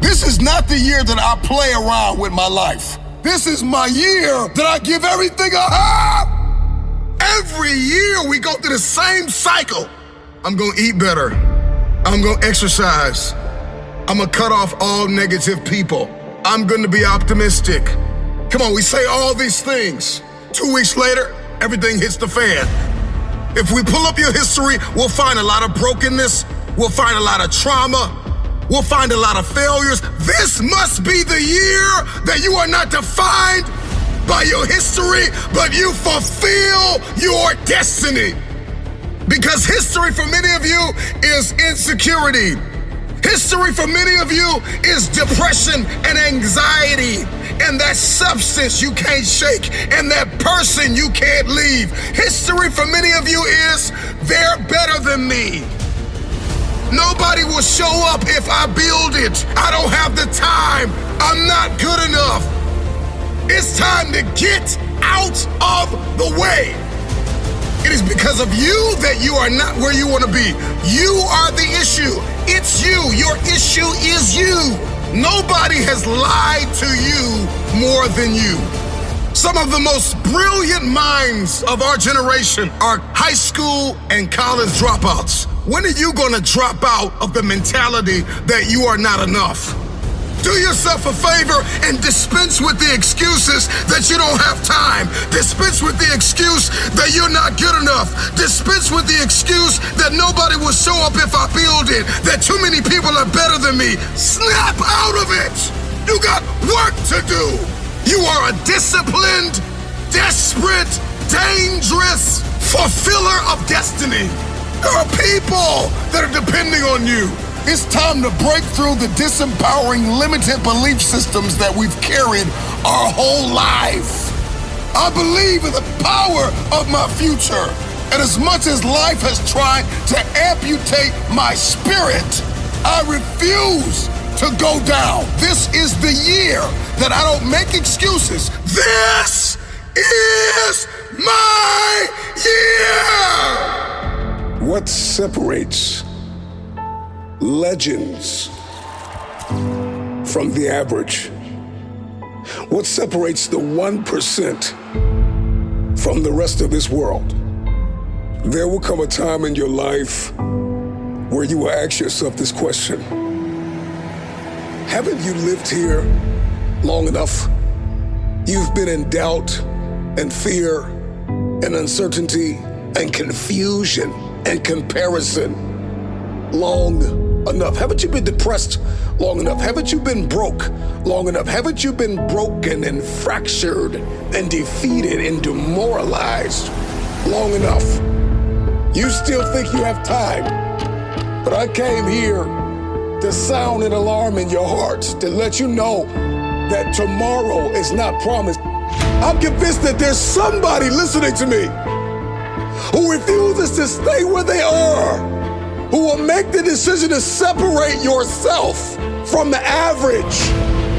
This is not the year that I play around with my life. This is my year that I give everything I have. Every year we go through the same cycle. I'm gonna eat better. I'm gonna exercise. I'm gonna cut off all negative people. I'm gonna be optimistic. Come on, we say all these things. 2 weeks later, everything hits the fan. If we pull up your history, we'll find a lot of brokenness. We'll find a lot of trauma. We'll find a lot of failures. This must be the year that you are not defined by your history, but you fulfill your destiny. Because history for many of you is insecurity. History for many of you is depression and anxiety, and that substance you can't shake, and that person you can't leave. History for many of you is they're better than me. Nobody will show up if I build it. I don't have the time. I'm not good enough. It's time to get out of the way. It is because of you that you are not where you want to be. You are the issue. It's you. Your issue is you. Nobody has lied to you more than you. Some of the most brilliant minds of our generation are high school and college dropouts. When are you gonna drop out of the mentality that you are not enough? Do yourself a favor and dispense with the excuses that you don't have time. Dispense with the excuse that you're not good enough. Dispense with the excuse that nobody will show up if I build it, that too many people are better than me. Snap out of it. You got work to do. You are a disciplined, desperate, dangerous fulfiller of destiny. There are people that are depending on you. It's time to break through the disempowering, limited belief systems that we've carried our whole life. I believe in the power of my future. And as much as life has tried to amputate my spirit, I refuse to go down. This is the year that I don't make excuses. This is my year! What separates legends from the average? What separates the 1% from the rest of this world? There will come a time in your life where you will ask yourself this question. Haven't you lived here long enough? You've been in doubt and fear and uncertainty and confusion and comparison long enough. Haven't you been depressed long enough? Haven't you been broke long enough? Haven't you been broken and fractured and defeated and demoralized long enough? You still think you have time, but I came here to sound an alarm in your heart, to let you know that tomorrow is not promised. I'm convinced that there's somebody listening to me who refuses to stay where they are, who will make the decision to separate yourself from the average.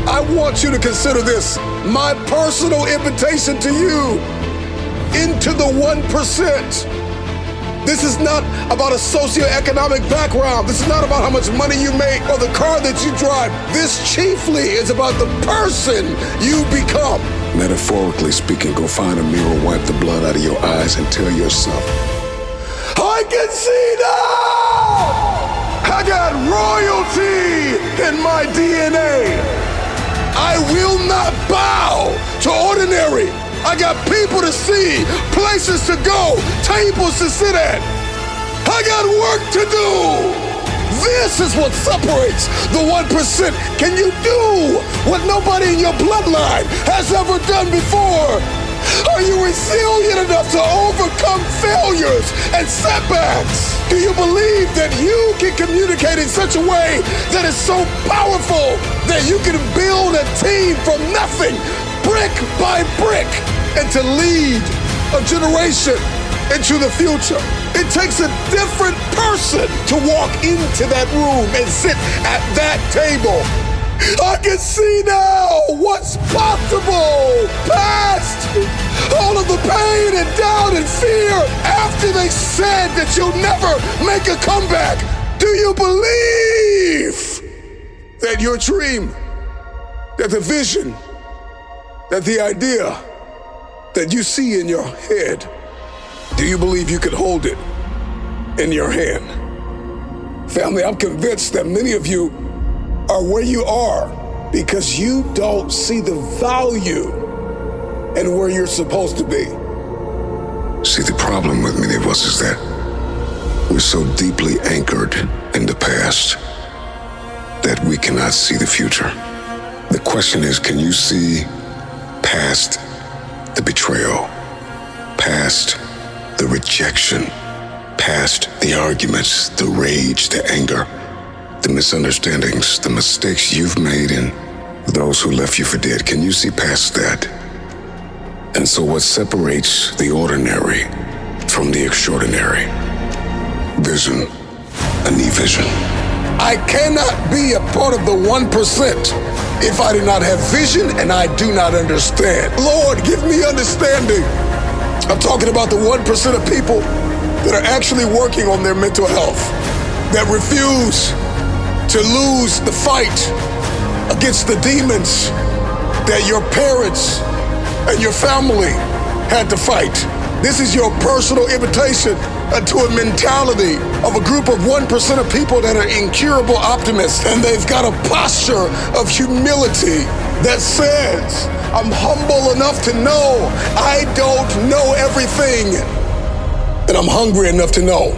I want you to consider this my personal invitation to you into the 1%. This is not about a socioeconomic background. This is not about how much money you make or the car that you drive. This chiefly is about the person you become. Metaphorically speaking, go find a mirror, wipe the blood out of your eyes and tell yourself, I can see now! I got royalty in my DNA. I will not bow to ordinary. I got people to see, places to go, tables to sit at. I got work to do. This is what separates the 1%. Can you do what nobody in your bloodline has ever done before? Are you resilient enough to overcome failures and setbacks? Do you believe that you can communicate in such a way that is so powerful that you can build a team from nothing, brick by brick, and to lead a generation into the future? It takes a different person to walk into that room and sit at that table. I can see now what's possible. Past all of the pain and doubt and fear after they said that you'll never make a comeback. Do you believe that that your dream, that the vision, that the idea that you see in your head, do you believe you can hold it in your hand? Family, I'm convinced that many of you are where you are because you don't see the value in where you're supposed to be. See, the problem with many of us is that we're so deeply anchored in the past that we cannot see the future. The question is, can you see past the betrayal, past the rejection, past the arguments, the rage, the anger, the misunderstandings, the mistakes you've made, and those who left you for dead? Can you see past that? And so what separates the ordinary from the extraordinary? Vision, a new vision. I cannot be a part of the 1% if I do not have vision and I do not understand. Lord, give me understanding. I'm talking about the 1% of people that are actually working on their mental health, that refuse to lose the fight against the demons that your parents and your family had to fight. This is your personal invitation to a mentality of a group of 1% of people that are incurable optimists, and they've got a posture of humility that says, I'm humble enough to know I don't know everything, and I'm hungry enough to know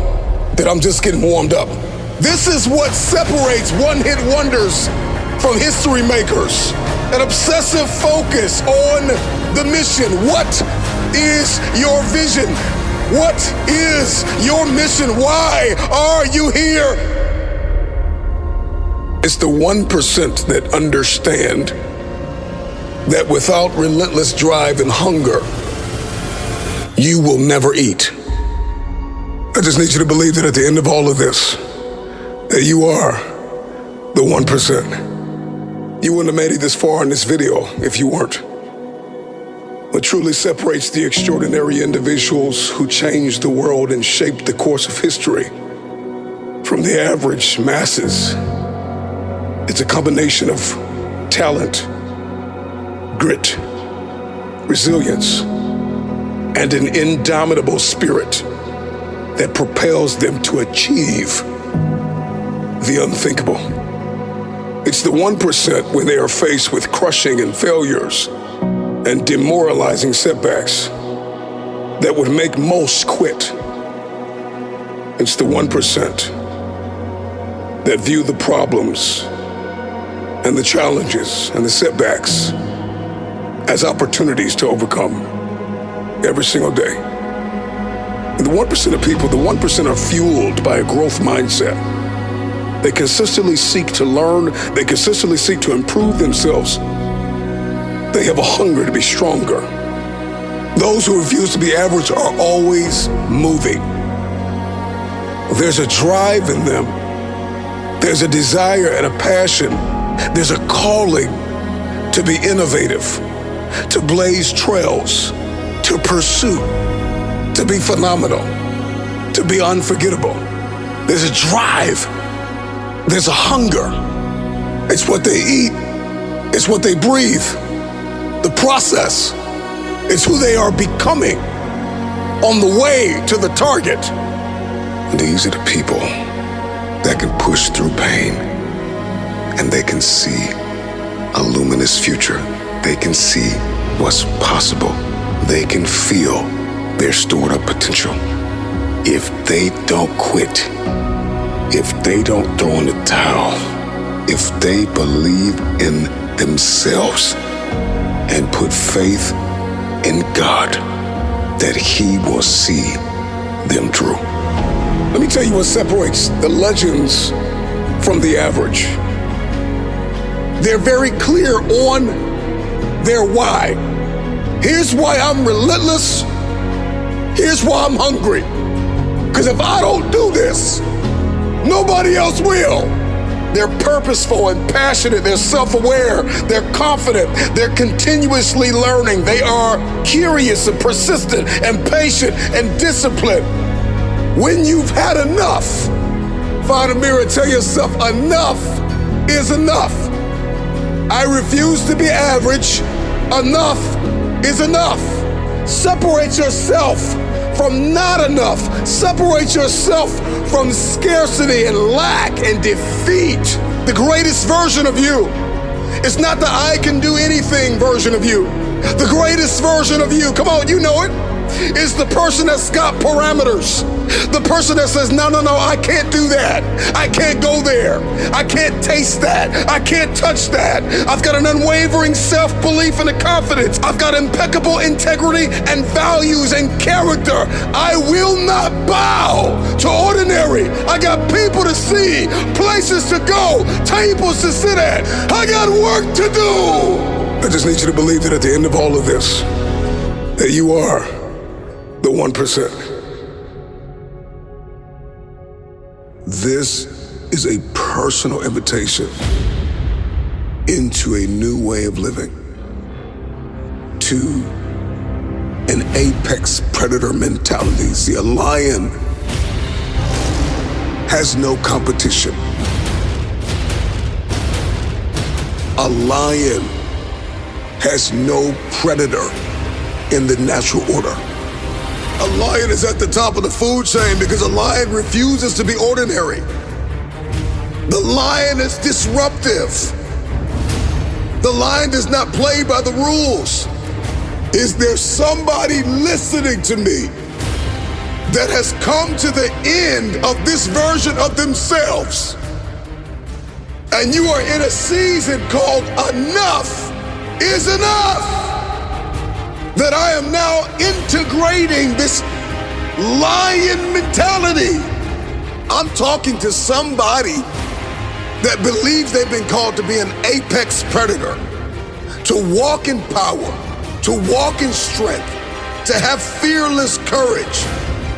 that I'm just getting warmed up. This is what separates one-hit wonders from history makers. An obsessive focus on the mission. What is your vision? What is your mission? Why are you here? It's the 1% that understand that without relentless drive and hunger, you will never eat. I just need you to believe that at the end of all of this, that you are the 1%. You wouldn't have made it this far in this video if you weren't. What truly separates the extraordinary individuals who changed the world and shaped the course of history from the average masses, it's a combination of talent, grit, resilience, and an indomitable spirit that propels them to achieve the unthinkable. It's the 1% when they are faced with crushing and failures and demoralizing setbacks that would make most quit. It's the 1% that view the problems and the challenges and the setbacks as opportunities to overcome every single day. And the 1% of people, the 1% are fueled by a growth mindset. They consistently seek to learn, they consistently seek to improve themselves. They have a hunger to be stronger. Those who refuse to be average are always moving. There's a drive in them. There's a desire and a passion. There's a calling to be innovative, to blaze trails, to pursue, to be phenomenal, to be unforgettable. There's a drive. There's a hunger. It's what they eat. It's what they breathe. The process. It's who they are becoming on the way to the target. These are the people that can push through pain, and they can see a luminous future. They can see what's possible. They can feel their stored up potential. If they don't quit, if they don't throw in the towel, if they believe in themselves and put faith in God, that He will see them through. Let me tell you what separates the legends from the average. They're very clear on their why. Here's why I'm relentless. Here's why I'm hungry. Because if I don't do this, nobody else will. They're purposeful and passionate. They're self-aware. They're confident. They're continuously learning. They are curious and persistent and patient and disciplined. When you've had enough, find a mirror and tell yourself, enough is enough. I refuse to be average. Enough is enough. Separate yourself from not enough. Separate yourself from scarcity and lack and defeat. The greatest version of you is not the I can do anything version of you. The greatest version of you, come on, you know it, is the person that's got parameters. The person that says, no, I can't do that. I can't go there. I can't taste that. I can't touch that. I've got an unwavering self-belief and a confidence. I've got impeccable integrity and values and character. I will not bow to ordinary. I got people to see, places to go, tables to sit at. I got work to do. I just need you to believe that at the end of all of this, that you are the 1%. This is a personal invitation into a new way of living, to an apex predator mentality. See, a lion has no competition. A lion has no predator in the natural order. A lion is at the top of the food chain because a lion refuses to be ordinary. The lion is disruptive. The lion does not play by the rules. Is there somebody listening to me that has come to the end of this version of themselves? And you are in a season called enough is enough. That I am now integrating this lion mentality. I'm talking to somebody that believes they've been called to be an apex predator, to walk in power, to walk in strength, to have fearless courage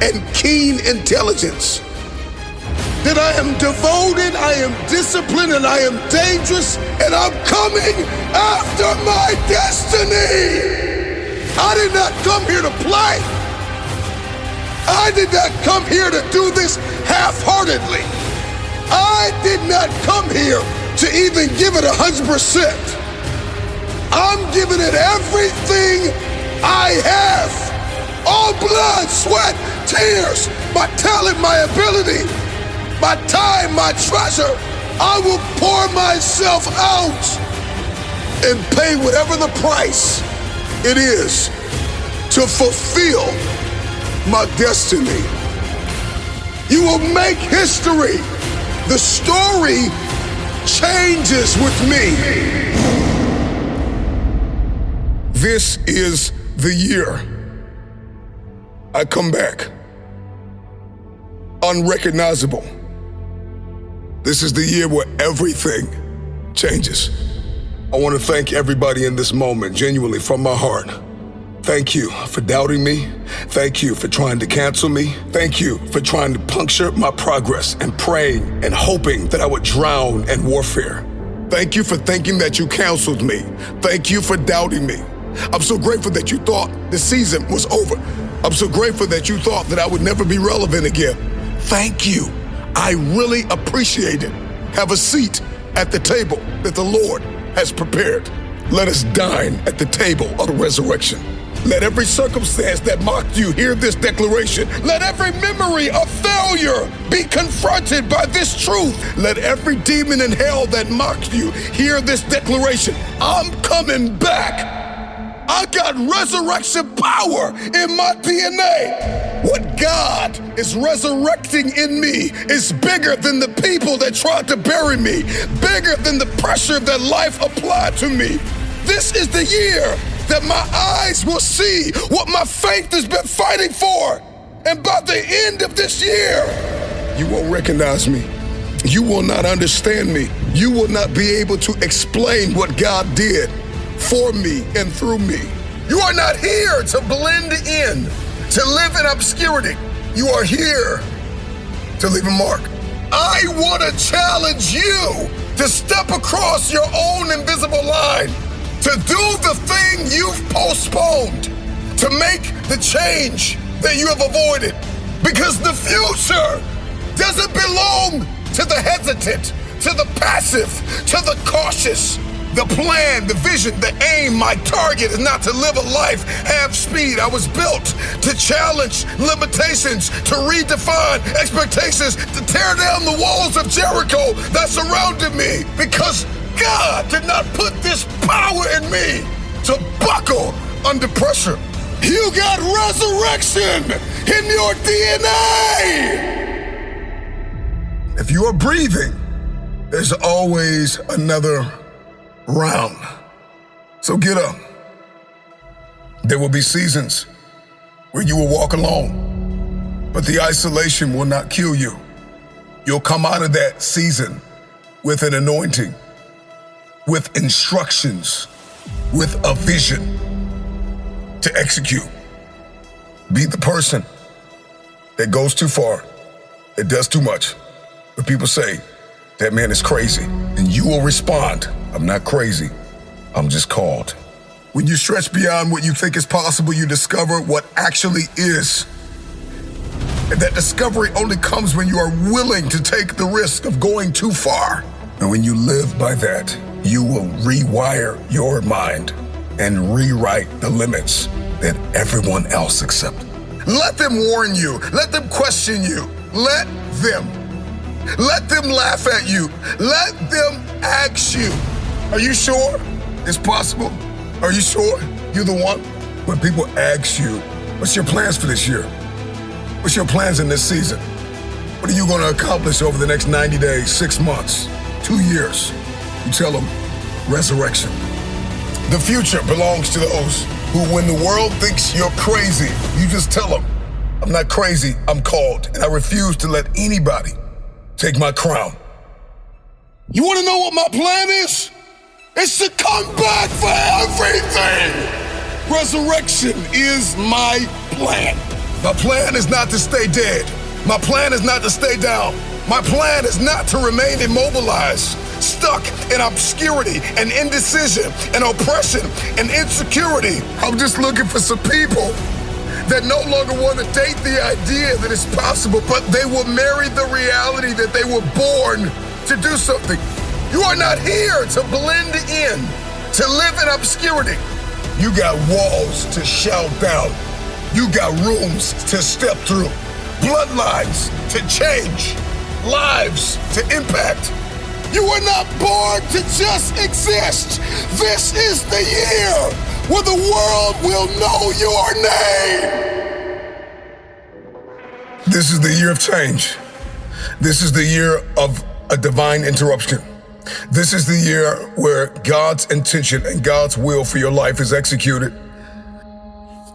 and keen intelligence. That I am devoted, I am disciplined, and I am dangerous, and I'm coming after my destiny. I did not come here to play. I did not come here to do this half-heartedly. I did not come here to even give it 100%. I'm giving it everything I have. All blood, sweat, tears, my talent, my ability, my time, my treasure. I will pour myself out and pay whatever the price it is to fulfill my destiny. You will make history. The story changes with me. This is the year I come back. Unrecognizable. This is the year where everything changes. I want to thank everybody in this moment, genuinely from my heart. Thank you for doubting me. Thank you for trying to cancel me. Thank you for trying to puncture my progress and praying and hoping that I would drown in warfare. Thank you for thinking that you counseled me. Thank you for doubting me. I'm so grateful that you thought the season was over. I'm so grateful that you thought that I would never be relevant again. Thank you. I really appreciate it. Have a seat at the table that the Lord has prepared. Let us dine at the table of the resurrection. Let every circumstance that mocked you hear this declaration. Let every memory of failure be confronted by this truth. Let every demon in hell that mocked you hear this declaration. I'm coming back. I got resurrection power in my DNA. What God is resurrecting in me is bigger than the people that tried to bury me, bigger than the pressure that life applied to me. This is the year that my eyes will see what my faith has been fighting for. And by the end of this year, you won't recognize me. You will not understand me. You will not be able to explain what God did for me and through me. You are not here to blend in, to live in obscurity. You are here to leave a mark. I want to challenge you to step across your own invisible line, to do the thing you've postponed, to make the change that you have avoided. Because the future doesn't belong to the hesitant. to the passive, to the cautious. The plan, the vision, the aim, my target is not to live a life half speed. I was built to challenge limitations, to redefine expectations, to tear down the walls of Jericho that surrounded me, because God did not put this power in me to buckle under pressure. You got resurrection in your DNA. If you are breathing, there's always another round. So get up. There will be seasons where you will walk alone, but the isolation will not kill you. You'll come out of that season with an anointing, with instructions, with a vision to execute. Be the person that goes too far, that does too much. But people say, that man is crazy. And you will respond, I'm not crazy, I'm just called. When you stretch beyond what you think is possible, you discover what actually is. And that discovery only comes when you are willing to take the risk of going too far. And when you live by that, you will rewire your mind and rewrite the limits that everyone else accepts. Let them warn you. Let them question you. Let them laugh at you. Let them ask you, are you sure it's possible? Are you sure you're the one? When people ask you, what's your plans for this year? What's your plans in this season? What are you going to accomplish over the next 90 days, 6 months, 2 years? You tell them, resurrection. The future belongs to those who, when the world thinks you're crazy, you just tell them, I'm not crazy, I'm called, and I refuse to let anybody take my crown. You want to know what my plan is? It's to come back for everything. Resurrection is my plan. My plan is not to stay dead. My plan is not to stay down. My plan is not to remain immobilized, stuck in obscurity and indecision and oppression and insecurity. I'm just looking for some people that no longer want to date the idea that it's possible, but they will marry the reality that they were born to do something. You are not here to blend in, to live in obscurity. You got walls to shout down. You got rooms to step through, bloodlines to change, lives to impact. You were not born to just exist. This is the year where the world will know your name. This is the year of change. This is the year of a divine interruption. This is the year where God's intention and God's will for your life is executed.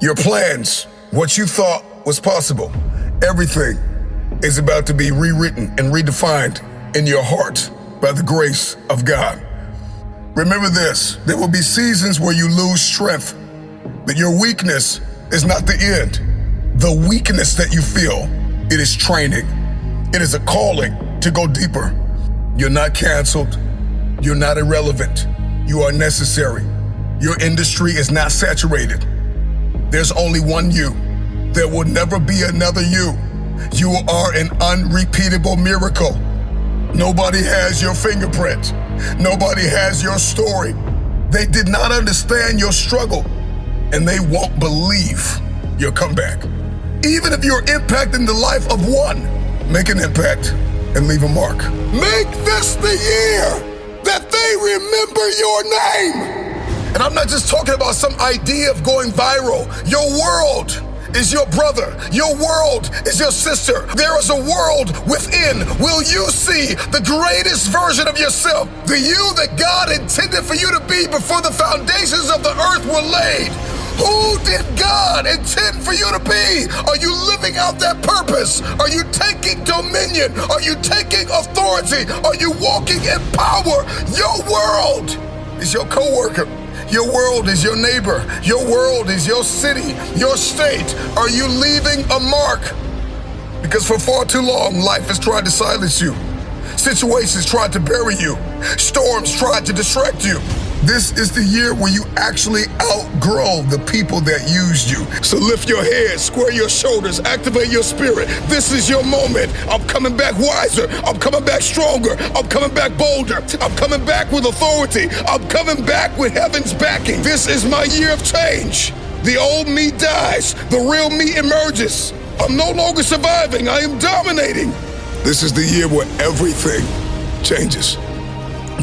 Your plans, what you thought was possible, everything is about to be rewritten and redefined in your heart by the grace of God. Remember this, there will be seasons where you lose strength, but your weakness is not the end. The weakness that you feel, it is training. It is a calling to go deeper. You're not canceled. You're not irrelevant. You are necessary. Your industry is not saturated. There's only one you. There will never be another you. You are an unrepeatable miracle. Nobody has your fingerprint. Nobody has your story. They did not understand your struggle, and they won't believe your comeback. Even if you're impacting the life of one, make an impact and leave a mark. Make this the year that they remember your name. And I'm not just talking about some idea of going viral. Your world is your brother. Your world is your sister. There is a world within. Will you see the greatest version of yourself? The you that God intended for you to be before the foundations of the earth were laid. Who did God intend for you to be? Are you living out that purpose? Are you taking dominion? Are you taking authority? Are you walking in power? Your world is your coworker. Your world is your neighbor. Your world is your city, your state. Are you leaving a mark? Because for far too long, life has tried to silence you. Situations tried to bury you. Storms tried to distract you. This is the year where you actually outgrow the people that used you. So lift your head, square your shoulders, activate your spirit. This is your moment. I'm coming back wiser. I'm coming back stronger. I'm coming back bolder. I'm coming back with authority. I'm coming back with heaven's backing. This is my year of change. The old me dies. The real me emerges. I'm no longer surviving. I am dominating. This is the year where everything changes.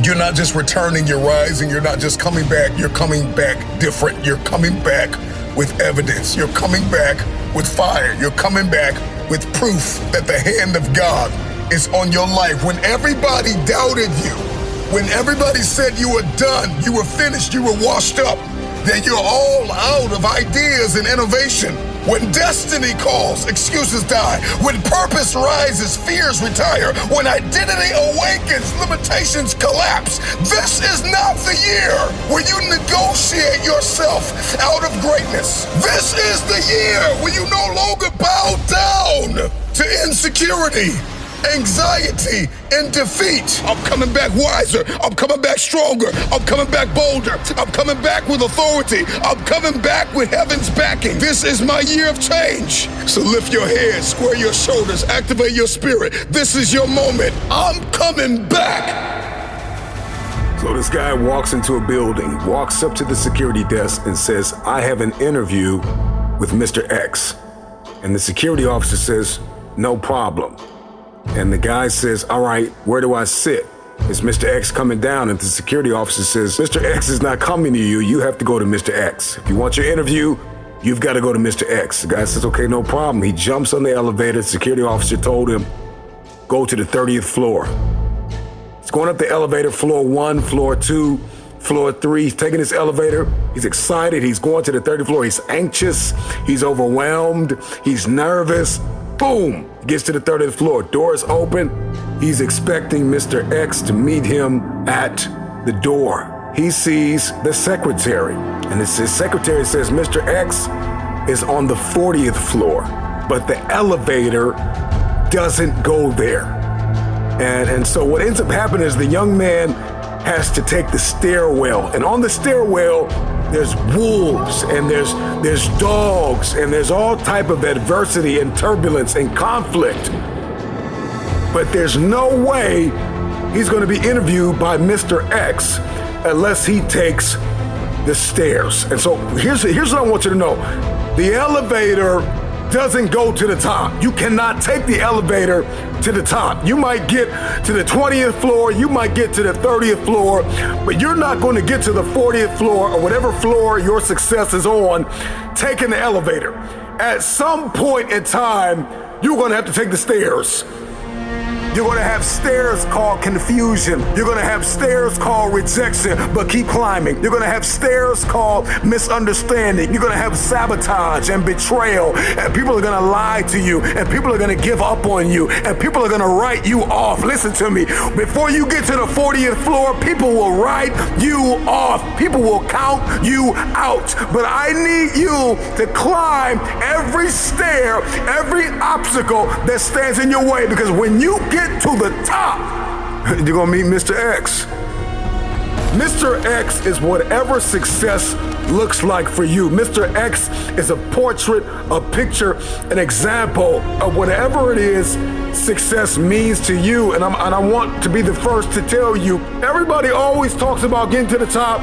You're not just returning, you're rising. You're not just coming back, you're coming back different. You're coming back with evidence. You're coming back with fire. You're coming back with proof that the hand of God is on your life. When everybody doubted you, when everybody said you were done, you were finished, you were washed up, that you're all out of ideas and innovation. When destiny calls, excuses die. When purpose rises, fears retire. When identity awakens, limitations collapse. This is not the year where you negotiate yourself out of greatness. This is the year where you no longer bow down to insecurity, anxiety, and defeat. I'm coming back wiser. I'm coming back stronger. I'm coming back bolder. I'm coming back with authority. I'm coming back with heaven's backing. This is my year of change. So lift your head, square your shoulders, activate your spirit. This is your moment. I'm coming back. So this guy walks into a building, walks up to the security desk and says, I have an interview with Mr. X. And the security officer says, no problem. And the guy says, all right, where do I sit? Is Mr. X coming down? And the security officer says, Mr. X is not coming to you. You have to go to Mr. X. If you want your interview, you've got to go to Mr. X. The guy says, okay, no problem. He jumps on the elevator. The security officer told him, go to the 30th floor. He's going up the elevator, floor 1, floor 2, floor 3. He's taking this elevator. He's excited. He's going to the 30th floor. He's anxious. He's overwhelmed. He's nervous. Boom! He gets to the 30th floor. Doors open. He's expecting Mr. X to meet him at the door. He sees the secretary. And his secretary says, Mr. X is on the 40th floor, but the elevator doesn't go there. And so what ends up happening is the young man has to take the stairwell. And on the stairwell, there's wolves and there's dogs and there's all type of adversity and turbulence and conflict. But there's no way he's going to be interviewed by Mr. X unless he takes the stairs. And so here's what I want you to know. The elevator doesn't go to the top. You cannot take the elevator to the top. You might get to the 20th floor, you might get to the 30th floor, but you're not going to get to the 40th floor or whatever floor your success is on taking the elevator. At some point in time, you're going to have to take the stairs. You're going to have stairs called confusion. You're going to have stairs called rejection, but keep climbing. You're going to have stairs called misunderstanding. You're going to have sabotage and betrayal, and people are going to lie to you, and people are going to give up on you, and people are going to write you off. Listen to me. Before you get to the 40th floor, people will write you off. People will count you out. But I need you to climb every stair, every obstacle that stands in your way, because when you get to the top, you're gonna meet Mr. X. Mr. X is whatever success looks like for you. Mr. X is a portrait, a picture, an example of whatever it is success means to you. And I want to be the first to tell you, everybody always talks about getting to the top.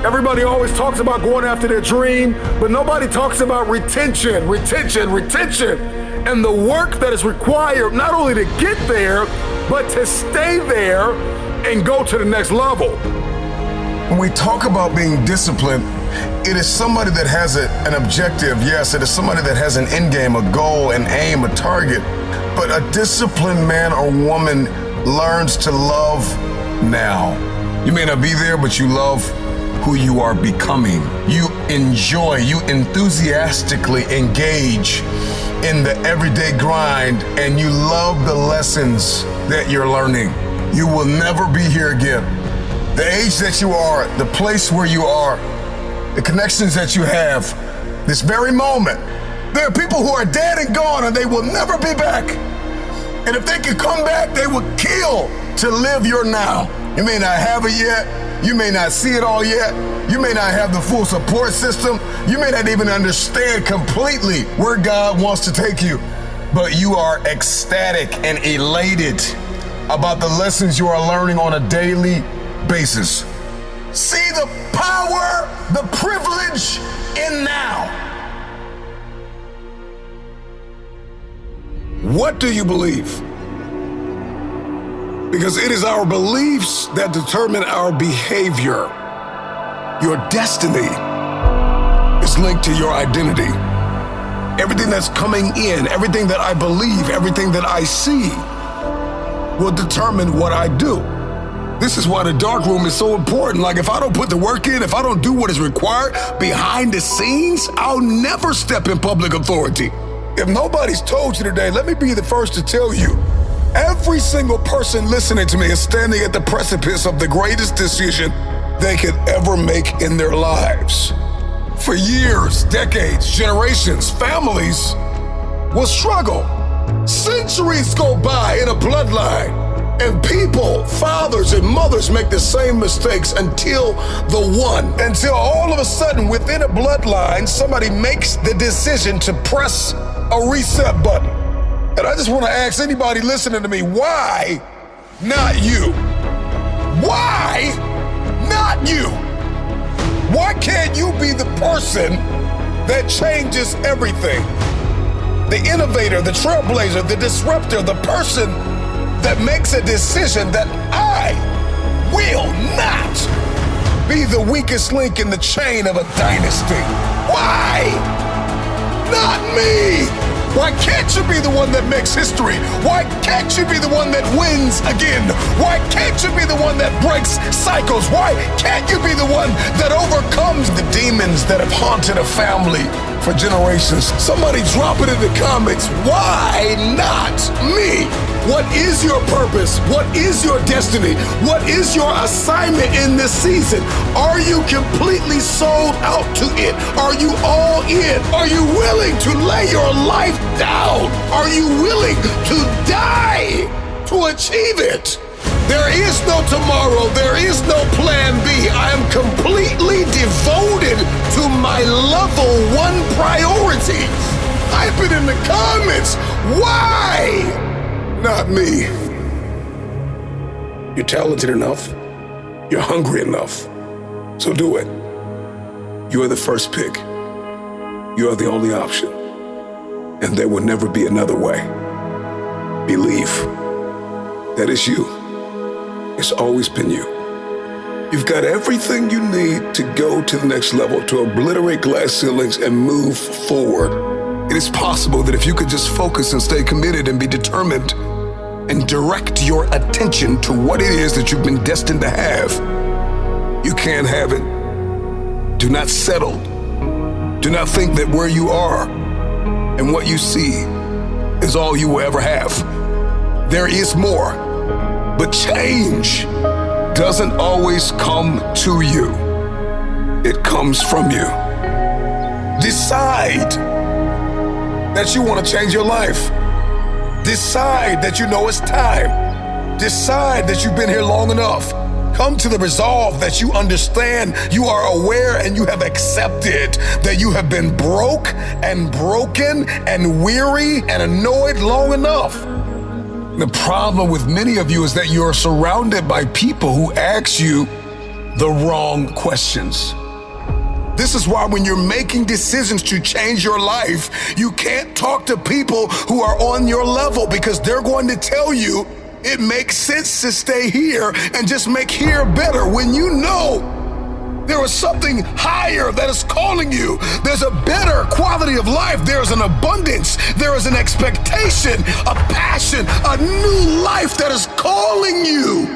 Everybody always talks about going after their dream, but nobody talks about retention. And the work that is required not only to get there, but to stay there and go to the next level. When we talk about being disciplined, it is somebody that has an objective. Yes, it is somebody that has an end game, a goal, an aim, a target. But a disciplined man or woman learns to love now. You may not be there, but you love who you are becoming. You enjoy, you enthusiastically engage in the everyday grind, and you love the lessons that you're learning. You will never be here again. The age that you are, the place where you are, the connections that you have, this very moment. There are people who are dead and gone, and they will never be back. And if they could come back, they would kill to live your now. You may not have it yet. You may not see it all yet. You may not have the full support system. You may not even understand completely where God wants to take you. But you are ecstatic and elated about the lessons you are learning on a daily basis. See the power, the privilege in now. What do you believe? Because it is our beliefs that determine our behavior. Your destiny is linked to your identity. Everything that's coming in, everything that I believe, everything that I see will determine what I do. This is why the dark room is so important. Like if I don't put the work in, if I don't do what is required behind the scenes, I'll never step in public authority. If nobody's told you today, let me be the first to tell you, every single person listening to me is standing at the precipice of the greatest decision they could ever make in their lives. For years, decades, generations, families will struggle. Centuries go by in a bloodline, and people, fathers and mothers make the same mistakes until all of a sudden within a bloodline, somebody makes the decision to press a reset button. And I just want to ask anybody listening to me, why not you? Why not you? Why can't you be the person that changes everything? The innovator, the trailblazer, the disruptor, the person that makes a decision that I will not be the weakest link in the chain of a dynasty. Why not me? Why can't you be the one that makes history? Why can't you be the one that wins again? Why can't you be the one that breaks cycles? Why can't you be the one that overcomes the demons that have haunted a family for generations? Somebody drop it in the comments. Why not me? What is your purpose? What is your destiny? What is your assignment in this season? Are you completely sold out to it? Are you all in? Are you willing to lay your life down? Are you willing to die to achieve it? There is no tomorrow. There is no plan B. I am completely devoted to my level 1 priority. Type it in the comments. Why not me? You're talented enough. You're hungry enough. So do it. You are the first pick. You are the only option. And there will never be another way. Believe that it's you. It's always been you. You've got everything you need to go to the next level, to obliterate glass ceilings and move forward. It is possible that if you could just focus and stay committed and be determined and direct your attention to what it is that you've been destined to have, you can have it. Do not settle. Do not think that where you are and what you see is all you will ever have. There is more, but change doesn't always come to you. It comes from you. Decide that you want to change your life. Decide that you know it's time. Decide that you've been here long enough. Come to the resolve that you understand, you are aware, and you have accepted that you have been broke and broken and weary and annoyed long enough. The problem with many of you is that you are surrounded by people who ask you the wrong questions. This is why when you're making decisions to change your life, you can't talk to people who are on your level, because they're going to tell you it makes sense to stay here and just make here better, when you know there is something higher that is calling you. There's a better quality of life. There's an abundance. There is an expectation, a passion, a new life that is calling you.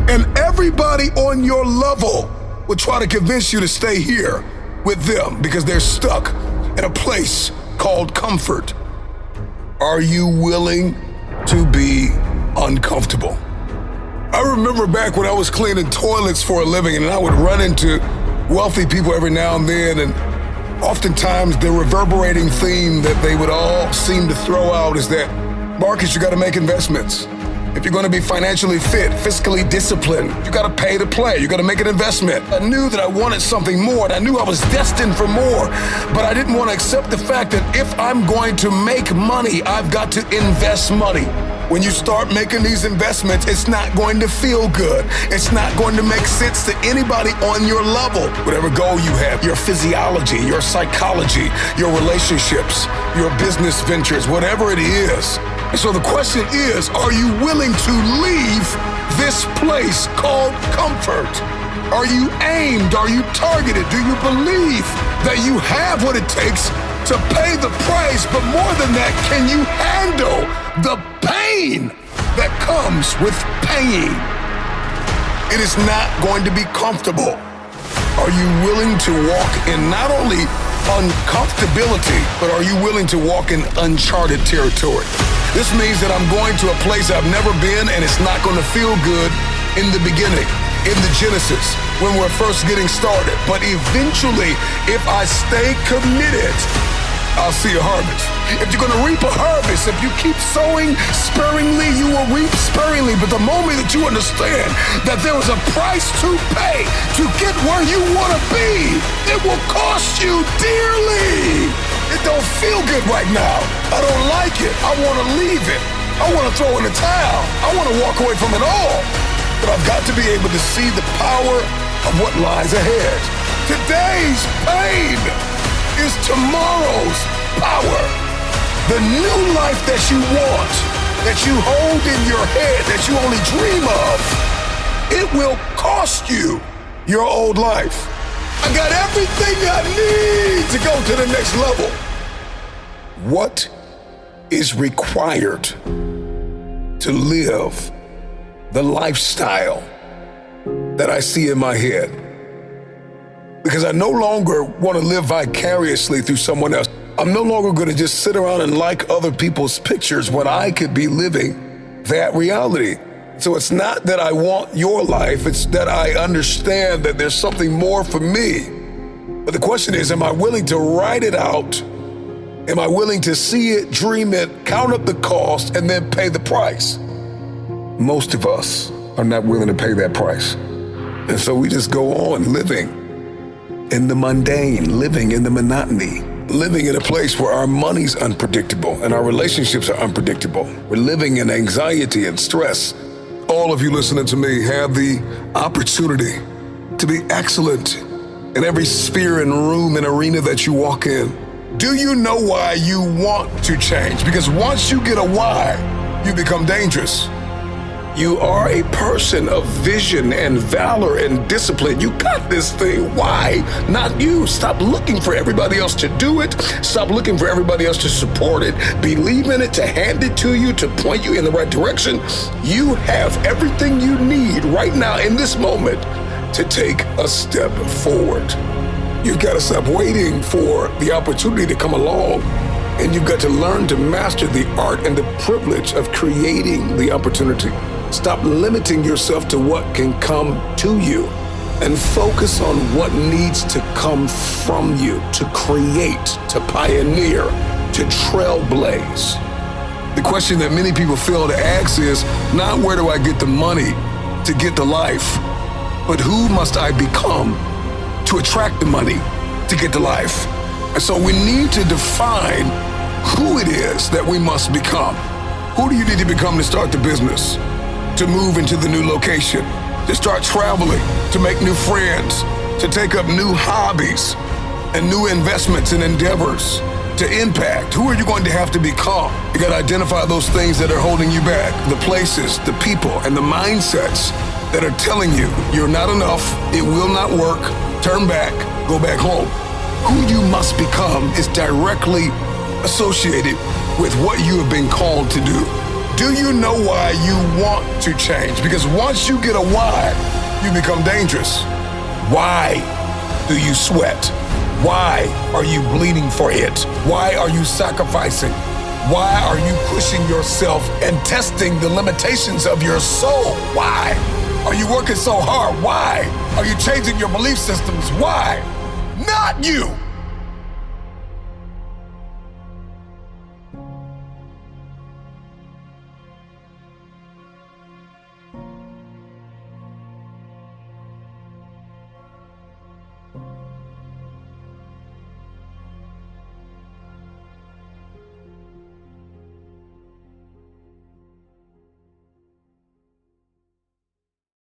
And everybody on your level will try to convince you to stay here with them because they're stuck in a place called comfort. Are you willing to be uncomfortable? I remember back when I was cleaning toilets for a living, and I would run into wealthy people every now and then, and oftentimes the reverberating theme that they would all seem to throw out is that, Marcus, you got to make investments. If you're gonna be financially fit, fiscally disciplined, you gotta pay to play, you gotta make an investment. I knew that I wanted something more, and I knew I was destined for more, but I didn't want to accept the fact that if I'm going to make money, I've got to invest money. When you start making these investments, it's not going to feel good. It's not going to make sense to anybody on your level. Whatever goal you have, your physiology, your psychology, your relationships, your business ventures, whatever it is. And so the question is, are you willing to leave this place called comfort? Are you aimed? Are you targeted? Do you believe that you have what it takes to pay the price? But more than that, can you handle the pain that comes with paying? It is not going to be comfortable. Are you willing to walk in not only uncomfortability, but are you willing to walk in uncharted territory? This means that I'm going to a place I've never been, and it's not going to feel good in the beginning, in the genesis, when we're first getting started. But eventually, if I stay committed, I'll see a harvest. If you're gonna reap a harvest, if you keep sowing sparingly, you will reap sparingly. But the moment that you understand that there is a price to pay to get where you wanna be, it will cost you dearly. It don't feel good right now. I don't like it. I wanna leave it. I wanna throw in the towel. I wanna walk away from it all. But I've got to be able to see the power of what lies ahead. Today's pain is tomorrow's power. The new life that you want, that you hold in your head, that you only dream of, it will cost you your old life. I got everything I need to go to the next level. What is required to live the lifestyle that I see in my head? Because I no longer want to live vicariously through someone else. I'm no longer going to just sit around and like other people's pictures when I could be living that reality. So it's not that I want your life, it's that I understand that there's something more for me. But the question is, am I willing to write it out? Am I willing to see it, dream it, count up the cost, and then pay the price? Most of us are not willing to pay that price. And so we just go on living in the mundane, living in the monotony, living in a place where our money's unpredictable and our relationships are unpredictable. We're living in anxiety and stress. All of you listening to me have the opportunity to be excellent in every sphere and room and arena that you walk in. Do you know why you want to change? Because once you get a why, you become dangerous. You are a person of vision and valor and discipline. You got this thing. Why not you? Stop looking for everybody else to do it. Stop looking for everybody else to support it. Believe in it, to hand it to you, to point you in the right direction. You have everything you need right now in this moment to take a step forward. You've got to stop waiting for the opportunity to come along. And you've got to learn to master the art and the privilege of creating the opportunity. Stop limiting yourself to what can come to you and focus on what needs to come from you to create, to pioneer, to trailblaze. The question that many people fail to ask is not where do I get the money to get the life, but who must I become to attract the money to get the life? And so we need to define who it is that we must become. Who do you need to become to start the business? To move into the new location, to start traveling, to make new friends, to take up new hobbies and new investments and endeavors, to impact. Who are you going to have to become? You got to identify those things that are holding you back, the places, the people, and the mindsets that are telling you you're not enough, it will not work, turn back, go back home. Who you must become is directly associated with what you have been called to do. Do you know why you want to change? Because once you get a why, you become dangerous. Why do you sweat? Why are you bleeding for it? Why are you sacrificing? Why are you pushing yourself and testing the limitations of your soul? Why are you working so hard? Why are you changing your belief systems? Why? Not you.